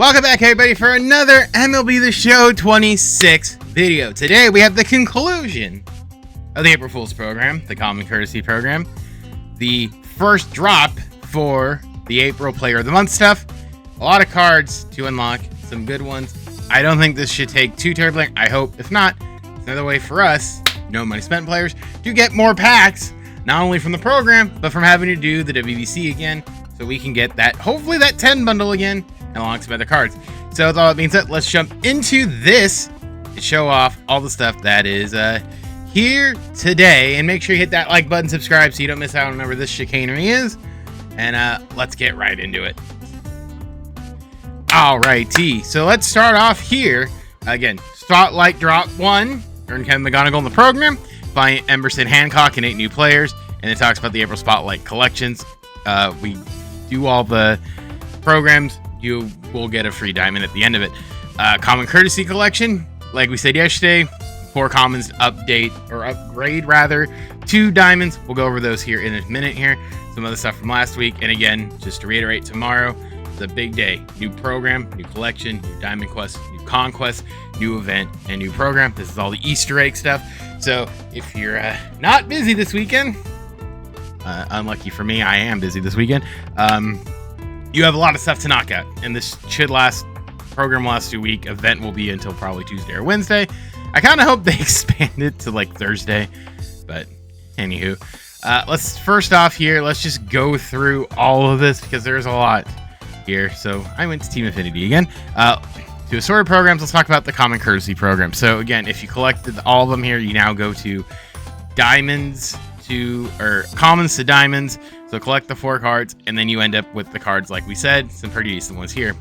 Welcome back, everybody, for another MLB The Show 26 video. Today, we have the conclusion of the April Fool's program, the Common Courtesy program. The first drop for the April Player of the Month stuff. A lot of cards to unlock, some good ones. I don't think this should take too terribly. I hope, if not, it's another way for us, no money spent players, to get more packs, not only from the program, but from having to do the WBC again, so we can get that, hopefully that 10 bundle again, along with some other cards. So with all that being said, let's jump into this to show off all the stuff that is here today. And make sure you hit that like button, subscribe, so you don't miss out on whatever this chicanery is. And let's get right into it. Alrighty, so let's start off here. Again, Spotlight Drop 1. Earn Kevin McGonigal in the program. Find Emerson Hancock and 8 new players. And it talks about the April Spotlight collections. We do all the programs. You will get a free diamond at the end of it. Common Courtesy collection, like we said yesterday, 4 commons update, or upgrade rather, 2 diamonds. We'll go over those here in a minute here. Some other stuff from last week. And again, just to reiterate, tomorrow is a big day. New program, new collection, new diamond quest, new conquest, new event, and new program. This is all the Easter egg stuff. So if you're not busy this weekend, unlucky for me, I am busy this weekend. You have a lot of stuff to knock out, and this should last. Program last 2 week. Event will be until probably Tuesday or Wednesday. I kind of hope they expand it to like Thursday, but anywho, let's first off here. Let's just go through all of this because there's a lot here. So I went to Team Affinity again. To assorted programs, let's talk about the Common Courtesy program. So again, if you collected all of them here, you now go to diamonds or commons to diamonds. So collect the 4 cards, and then you end up with the cards like we said, some pretty decent ones here.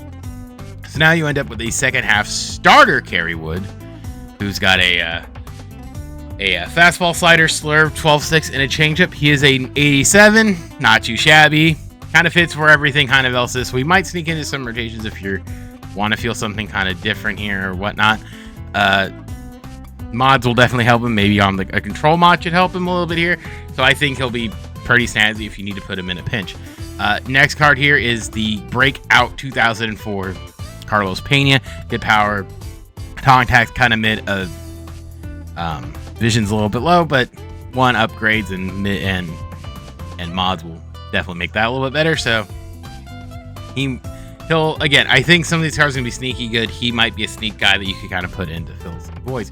So now you end up with a second half starter Kerry Wood, who's got a fastball, slider, slurve, 12-6, and a changeup. He is an 87, not too shabby. Kind of fits where everything kind of else is. So we might sneak into some rotations if you want to feel something kind of different here or whatnot. Mods will definitely help him. Maybe on a control mod should help him a little bit here. So I think he'll be pretty snazzy if you need to put him in a pinch. Next card here is the Breakout 2004 Carlos Pena. Good power. Contact kind of mid. Vision's a little bit low, but 1 upgrades and mid and mods will definitely make that a little bit better. So he'll again. I think some of these cards are gonna be sneaky good. He might be a sneak guy that you could kind of put in to fill some voids.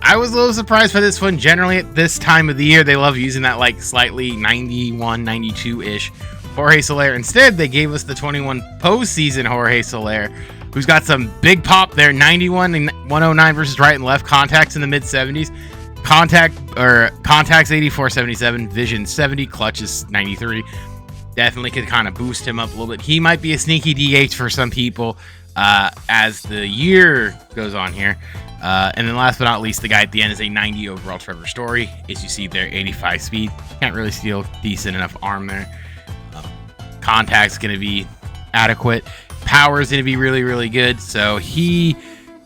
I was a little surprised by this one. Generally, at this time of the year, they love using that like slightly 91, 92-ish Jorge Soler. Instead, they gave us the 21 postseason Jorge Soler, who's got some big pop there. 91 and 109 versus right and left. Contacts in the mid-70s. Contacts 84, 77. Vision 70. Clutches 93. Definitely could kind of boost him up a little bit. He might be a sneaky DH for some people as the year goes on here. And then last but not least, the guy at the end is a 90 overall Trevor Story. As you see there, 85 speed. Can't really steal decent enough arm there. Contact's going to be adequate. Power is going to be really, really good. So he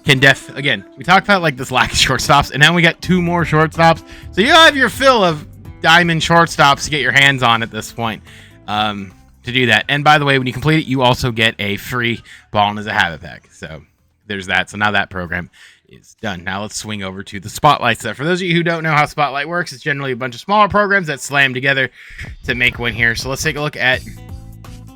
can again, we talked about like this lack of shortstops, and now we got 2 more shortstops. So you have your fill of diamond shortstops to get your hands on at this point to do that. And by the way, when you complete it, you also get a free Ball as a Habit pack. So there's that. So now that program is done. Now let's swing over to the Spotlight stuff. For those of you who don't know how Spotlight works, it's generally a bunch of smaller programs that slam together to make one here. So let's take a look at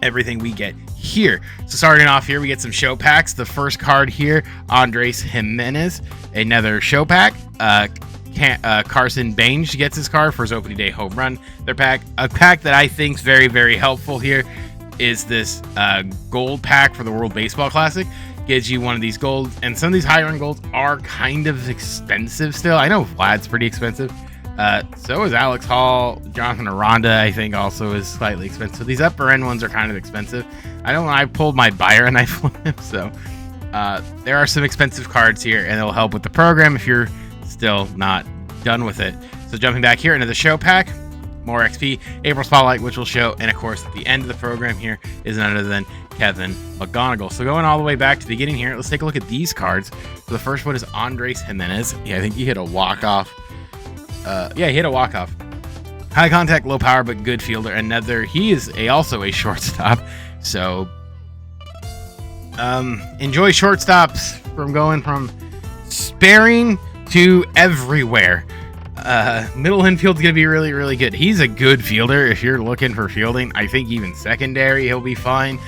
everything we get here. So starting off here, we get some show packs. The first card here, Andres Jimenez, another show pack. Carson Baines gets his card for his opening day home run. Their pack, a pack that I think is very, very helpful here, is this gold pack for the World Baseball Classic. Gives you one of these golds, and some of these higher end golds are kind of expensive still. I know Vlad's pretty expensive. So is Alex Hall. Jonathan Aranda, I think, also is slightly expensive. These upper end ones are kind of expensive. I pulled my buyer knife from him, so there are some expensive cards here, and it'll help with the program if you're still not done with it. So jumping back here into the show pack, more XP, April Spotlight, which will show, and of course at the end of the program here is none other than Kevin McGonigal. So going all the way back to the beginning here, let's take a look at these cards. So the first one is Andres Jimenez. Yeah, I think he hit a walk-off. He hit a walk-off. High contact, low power, but good fielder. He is also a shortstop. So Enjoy shortstops from going from sparing to everywhere. Middle infield's going to be really, really good. He's a good fielder if you're looking for fielding. I think even secondary, he'll be fine.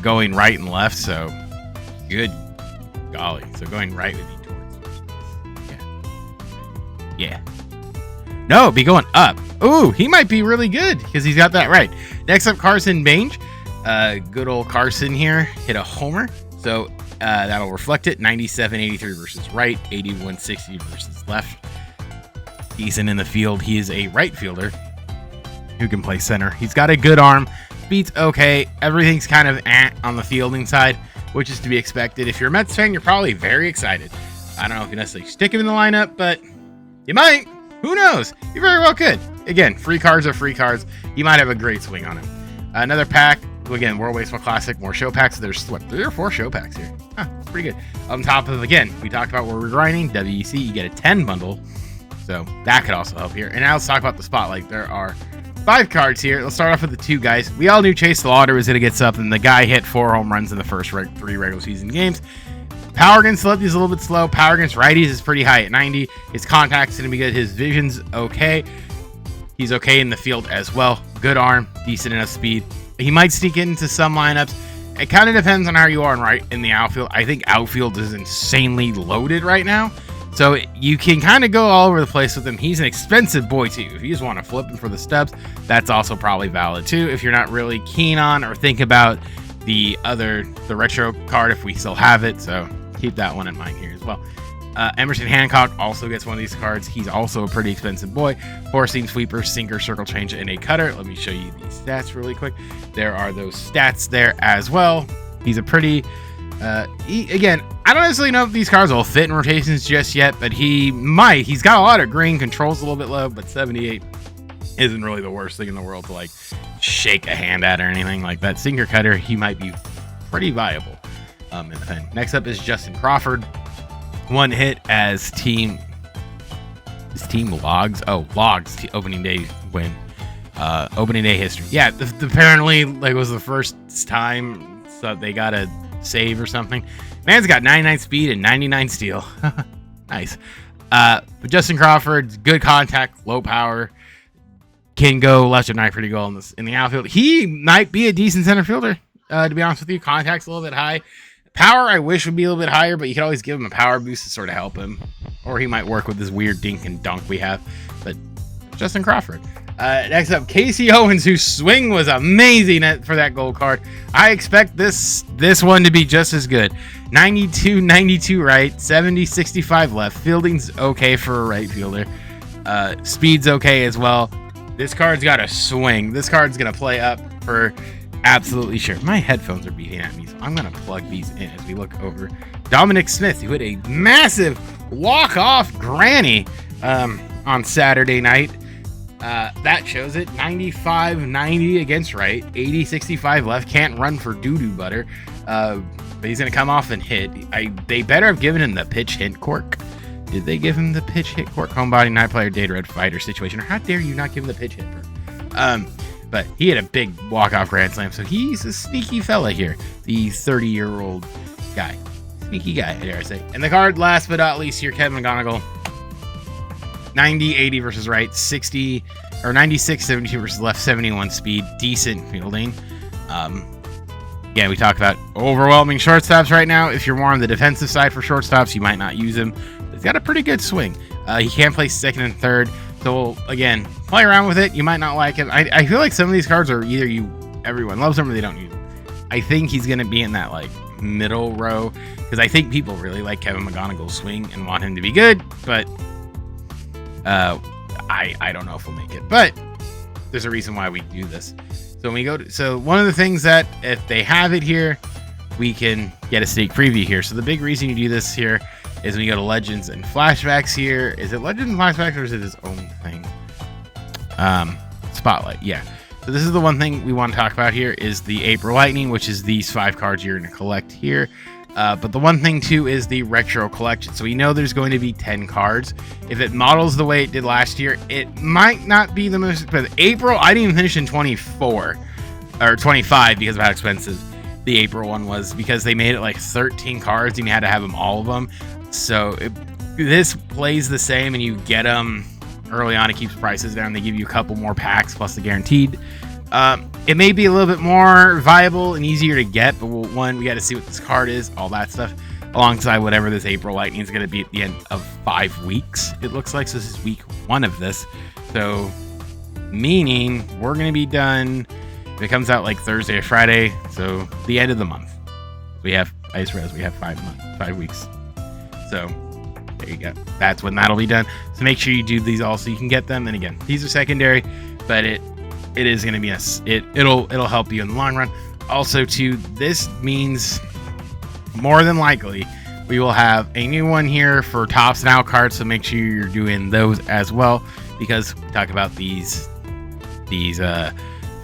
Going right and left, so good golly. So going right would be towards. Yeah. No, be going up. Ooh, he might be really good because he's got that right. Next up, Carson Bange. Good old Carson here hit a homer. So that'll reflect it. 97-83 versus right. 81-60 versus left. Decent in the field. He is a right fielder who can play center. He's got a good arm. Speed's okay. Everything's kind of on the fielding side, which is to be expected. If you're a Mets fan, you're probably very excited. I don't know if you necessarily stick him in the lineup, but you might. Who knows? You very well could. Again, free cards are free cards. You might have a great swing on him. Another pack. Again, World Baseball Classic, more show packs. There's, what, 3 or 4 show packs here. Huh, pretty good. On top of, again, we talked about where we're grinding. WEC, you get a 10 bundle. So that could also help here. And now let's talk about the spotlight. There are 5 cards here. Let's start off with the 2 guys. We all knew Chase Slaughter was going to get something. The guy hit 4 home runs in the first 3 regular season games. Power against lefties is a little bit slow. Power against righties is pretty high at 90. His contact's going to be good. His vision's okay. He's okay in the field as well. Good arm, decent enough speed. He might sneak into some lineups. It kind of depends on how you are in the outfield. I think outfield is insanely loaded right now. So you can kind of go all over the place with him. He's an expensive boy too. If you just want to flip him for the stubs, that's also probably valid too. If you're not really keen on or think about the retro card, if we still have it. So keep that one in mind here as well. Emerson Hancock also gets one of these cards. He's also a pretty expensive boy. 4-seam sweeper, sinker, circle change, and a cutter. Let me show you these stats really quick. There are those stats there as well. He's a pretty... again, I don't necessarily know if these cards will fit in rotations just yet, but he might. He's got a lot of green, controls a little bit low, but 78 isn't really the worst thing in the world to like shake a hand at or anything like that. Sinker cutter, he might be pretty viable in the pen. Next up is Justin Crawford. 1 hit as team logs. Oh, logs opening day win. Opening day history. Yeah, apparently like was the first time, so they got a save or something. Man's got 99 speed and 99 steal. Nice. But Justin Crawford, good contact, low power, can go left or right pretty well in the outfield. He might be a decent center fielder, to be honest with you. Contact's a little bit high. Power, I wish, would be a little bit higher, but you could always give him a power boost to sort of help him. Or he might work with this weird dink and dunk we have. But Justin Crawford. Next up, Casey Owens, whose swing was amazing for that gold card. I expect this one to be just as good. 92 right, 70-65 left. Fielding's okay for a right fielder. Speed's okay as well. This card's got a swing. This card's going to play up for absolutely sure. My headphones are beeping at me, so I'm going to plug these in as we look over. Dominic Smith, who hit a massive walk-off granny on Saturday night. That shows it. 95-90 against right, 80-65 left. Can't run for doo-doo butter. But he's going to come off and hit. They better have given him the pitch hit cork. Did they give him the pitch hit cork? Homebody, night player, data red fighter situation. Or how dare you not give him the pitch hit cork? But he had a big walk-off grand slam, so he's a sneaky fella here. The 30-year-old guy. Sneaky guy, I dare I say. And the card, last but not least here, Kevin McGonigal. 90-80 versus right, 96-72 versus left, 71 speed, decent fielding. Yeah, we talked about overwhelming shortstops right now. If you're more on the defensive side for shortstops, you might not use him. He's got a pretty good swing. He can play second and third. So again, play around with it. You might not like him. I feel like some of these cards are either everyone loves them or they don't use them. I think he's going to be in that like middle row because I think people really like Kevin McGonigal's swing and want him to be good, but I don't know if we'll make it. But there's a reason why we do this. So when we go so one of the things that if they have it here, we can get a sneak preview here. So the big reason you do this here is when you go to Legends and Flashbacks here. Is it Legends and Flashbacks or is it his own thing? Spotlight, yeah. So this is the one thing we want to talk about here is the April Lightning, which is these 5 cards you're going to collect here. But the one thing too is the retro collection. So we know there's going to be 10 cards. If it models the way it did last year, it might not be the most. But April, I didn't even finish in 24 or 25 because of how expensive the April one was, because they made it like 13 cards and you had to have them, all of them. So this plays the same, and you get them early on. It keeps prices down. They give you a couple more packs plus the guaranteed. It may be a little bit more viable and easier to get, but we got to see what this card is, all that stuff, alongside whatever this April Lightning is going to be at the end of 5 weeks, it looks like. So this is week 1 of this. So meaning we're going to be done, if it comes out like Thursday or Friday, so the end of the month. We have Ice Res, we have 5 weeks. So there you go. That's when that'll be done. So make sure you do these all so you can get them. And again, these are secondary, but it is going to be it'll help you in the long run. Also, too, this means more than likely we will have a new one here for Tops Now cards. So make sure you're doing those as well, because we talk about these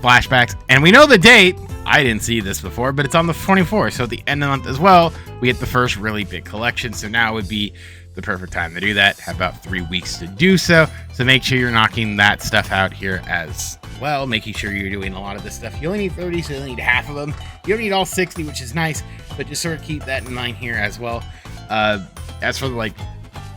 flashbacks, and we know the date. I didn't see this before, but it's on the 24th. So at the end of the month as well, we get the first really big collection. So now would be the perfect time to do that. Have about 3 weeks to do so. So make sure you're knocking that stuff out here as well, making sure you're doing a lot of this stuff. You only need 30, so you only need half of them. You don't need all 60, which is nice, but just sort of keep that in mind here as well. As for like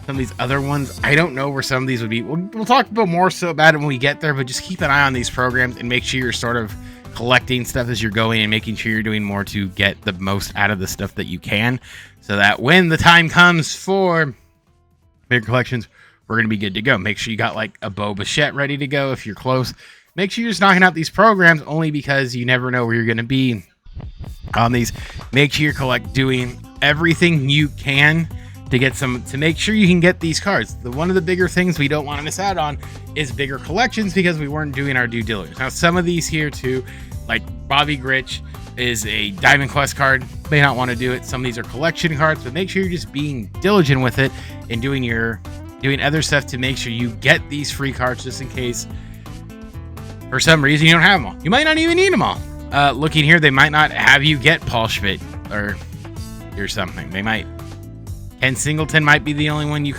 some of these other ones, I don't know where some of these would be. We'll talk about more so about it when we get there, but just keep an eye on these programs and make sure you're sort of collecting stuff as you're going and making sure you're doing more to get the most out of the stuff that you can, so that when the time comes for bigger collections, we're going to be good to go. Make sure you got like a Bo Bichette ready to go if you're close. Make sure you're just knocking out these programs, only because you never know where you're going to be on these. Make sure you're doing everything you can to get to make sure you can get these cards. One of the bigger things we don't want to miss out on is bigger collections, because we weren't doing our due diligence. Now, some of these here too, like Bobby Grich is a Diamond Quest card, may not want to do it. Some of these are collection cards, but make sure you're just being diligent with it and doing other stuff to make sure you get these free cards, just in case for some reason you don't have them all. You might not even need them all. Looking here, they might not have you get Paul Schmidt or something. They might. Ken Singleton might be the only one you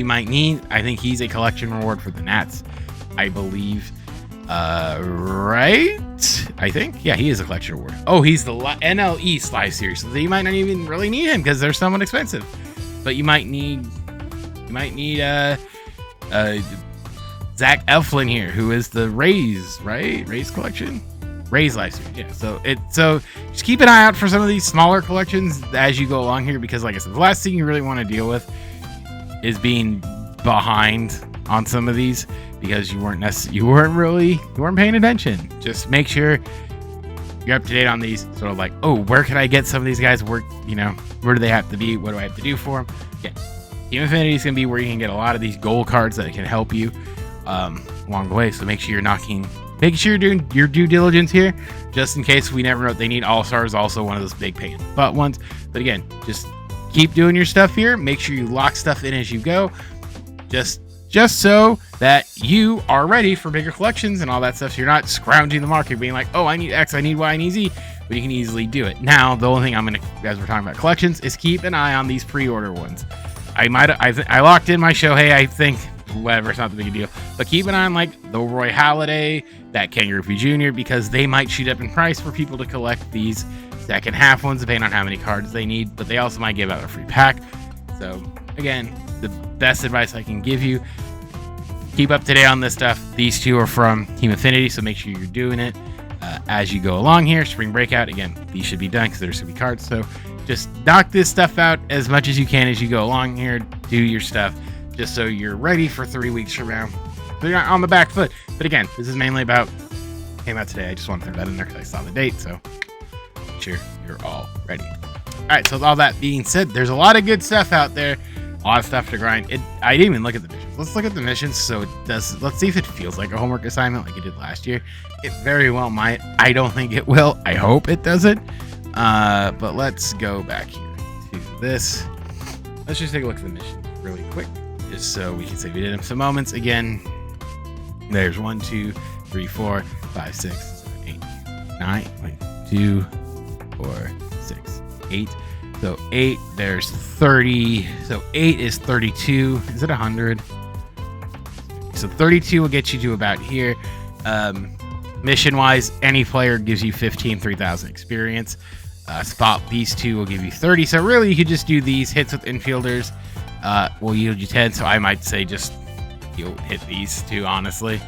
might need. I think he's a collection reward for the Nats, I believe. Right? I think. Yeah, he is a collection reward. Oh, he's the NL East Live Series. So you might not even really need him because they're somewhat expensive. But you might need Zach Eflin here, who is the Rays, right? Rays collection? Rays Live Series. Yeah. So just keep an eye out for some of these smaller collections as you go along here, because like I said, the last thing you really want to deal with is being behind on some of these, because you weren't paying attention. Just make sure you're up to date on these. Sort of like, oh, where can I get some of these guys? Where do they have to be? What do I have to do for them? Yeah, Team Infinity is going to be where you can get a lot of these gold cards that can help you along the way. So make sure you're doing your due diligence here, just in case. We never know if they need All-Stars, also one of those big pain in the butt ones. But again, just keep doing your stuff here. Make sure you lock stuff in as you go, just so that you are ready for bigger collections and all that stuff. So you're not scrounging the market being like, oh, I need X, I need Y, I need Z, but you can easily do it. Now, the only thing as we're talking about collections, is keep an eye on these pre-order ones. I locked in my Shohei, I think. Whatever, it's not the big deal, but keep an eye on like the Roy Halladay, that Ken Griffey Jr., because they might shoot up in price for people to collect these second half ones, depending on how many cards they need, but they also might give out a free pack. So again, the best advice I can give you, keep up to date on this stuff. These two are from Team Infinity, so make sure you're doing it as you go along here. Spring Breakout, again, these should be done because there's going to be cards, so just knock this stuff out as much as you can as you go along here. Do your stuff, just so you're ready for 3 weeks from now. So you're not on the back foot. But again, this is mainly about, came out today. I just want to throw that in there because I saw the date. So make sure you're all ready. All right. So with all that being said, there's a lot of good stuff out there. A lot of stuff to grind. I didn't even look at the missions. Let's look at the missions. So it does. Let's see if it feels like a homework assignment like it did last year. It very well might. I don't think it will. I hope it doesn't. But let's go back here to this. Let's just take a look at the missions really quick, just so we can say we did them some moments. Again, there's 1, 2, 3, 4, 5, 6, 7, 8, 9. Wait, 2, 4, 6, 8. So 8, there's 30. So 8 is 32. Is it 100? So 32 will get you to about here. Mission wise, any player gives you 3,000 experience. Spot these 2 will give you 30. So really, you could just do these hits with infielders. Will yield you 10. So I might say just you'll hit these 2, honestly.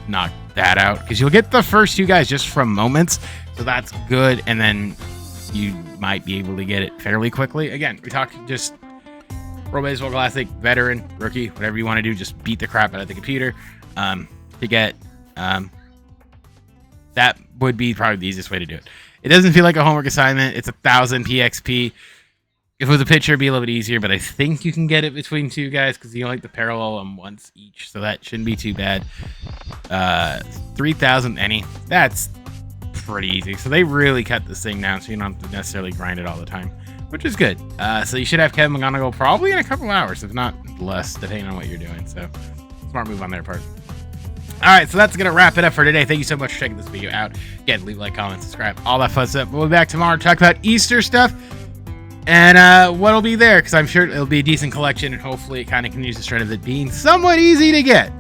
Knock that out because you'll get the first 2 guys just from moments. So that's good. And then you might be able to get it fairly quickly. Again, we talked just Pro Baseball Classic, veteran, rookie, whatever you want to do. Just beat the crap out of the computer to get that would be probably the easiest way to do it. It doesn't feel like a homework assignment. It's 1,000 PXP. If it was a pitcher, it'd be a little bit easier, but I think you can get it between 2 guys because you only like to parallel them once each, so that shouldn't be too bad. 3,000 any. That's pretty easy. So they really cut this thing down, so you don't have to necessarily grind it all the time, which is good. So you should have Kevin McGonigal probably in a couple hours, if not less, depending on what you're doing. So smart move on their part. All right, so that's going to wrap it up for today. Thank you so much for checking this video out. Again, leave a like, comment, subscribe, all that fun stuff. We'll be back tomorrow to talk about Easter stuff and what'll be there, because I'm sure it'll be a decent collection, and hopefully it kind of continues this trend of it being somewhat easy to get.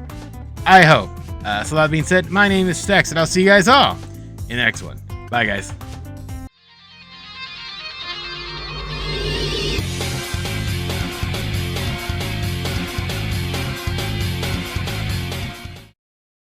I hope. So that being said, my name is Stex, and I'll see you guys all in the next one. Bye, guys.